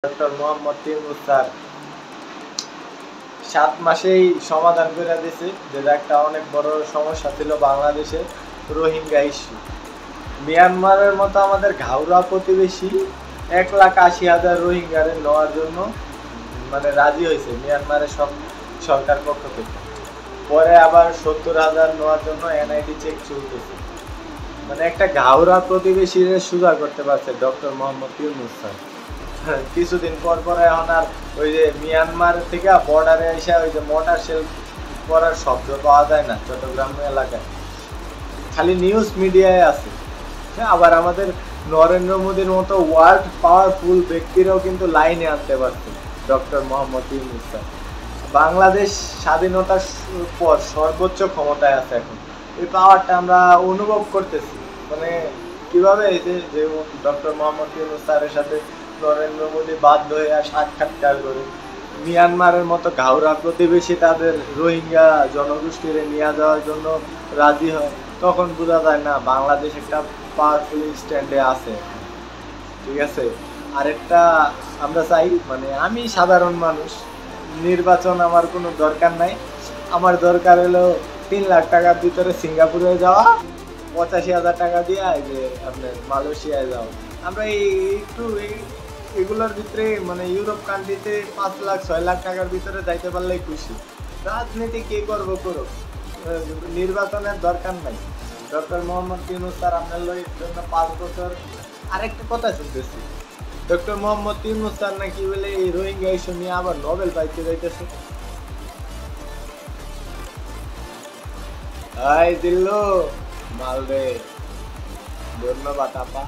Doctor Mohammad Yunus sir ৭ মাসেই সমাধান করে দিয়েছে, যেটা একটা অনেক বড় সমস্যা ছিল বাংলাদেশে, রোহিঙ্গা ইস্যু। মিয়ানমারের মতো আমাদের ঘাওড়া প্রতিবেশী ১,৮০,০০০ রোহিঙ্গারে নেওয়ার জন্য রাজি হয়েছে মিয়ানমারের সরকার পক্ষ থেকে। পরে আবার ৭০,০০০ নেওয়ার জন্য এনআইডি চেক চলতেছে। একটা ঘাওড়া প্রতিবেশীরে সুজা করতে পারছে ডক্টর মোহাম্মদ ইউনূস স্যার। কিছুদিন পর এখন আর ওই যে মিয়ানমার থেকে বর্ডারে এসে ওই যে মোটর শেল করার শব্দ পাওয়া যায় না চট্টগ্রাম এলাকায়, খালি নিউজ মিডিয়ায় আছে। আবার আমাদের নরেন্দ্র মোদীর মতো ওয়ার্ল্ড পাওয়ারফুল ব্যক্তিরাও কিন্তু লাইনে আনতে পারছে ডক্টর মোহাম্মদ ইউনূস স্যার। বাংলাদেশ স্বাধীনতার পর সর্বোচ্চ ক্ষমতায় আছে এখন, এই পাওয়ারটা আমরা অনুভব করতেছি। কিভাবে যে ডক্টর মোহাম্মদ ইউনূস স্যারের সাথে নরেন্দ্র মোদী বাধ্য হয়ে সাক্ষাৎকার করে মিয়ানমারের মতো ঘাওড়া প্রতিবেশী তাদের রোহিঙ্গা জনগোষ্ঠীর নিয়ে যাওয়ার জন্য রাজি হয়, তখন বোঝা যায় না বাংলাদেশ একটা পাওয়ারফুল স্ট্যান্ডে আছে। ঠিক আছে, আরেকটা আমরা চাই, আমি সাধারণ মানুষ, নির্বাচন আমার কোনো দরকার নাই। আমার দরকার হলো ৩ লাখ টাকার ভিতরে সিঙ্গাপুরে যাওয়া, ৮৫,০০০ টাকা দিয়ে যে আপনার মালয়েশিয়ায় যাওয়া। আমরা এগুলোর ভিতরে ইউরোপ কান্ট্রিতে ৫ লাখ ৬ লাখ টাকার ভিতরে যাইতে পারলেই খুশি। রাজনীতি কে করবো করো, নির্বাচনের দরকার নাই। ডক্টর মোহাম্মদ ইউনূস স্যার আপনার জন্য ৫ বছর। আরেকটা কথা শুনতেছি, ডক্টর মোহাম্মদ ইউনূস স্যার নাকি বলে এই রোহিঙ্গা ইস্যু নিয়ে আবার নোবেল পাইতে যাইতেছে। দিল্লু মালদে, ধন্যবাদ আপা।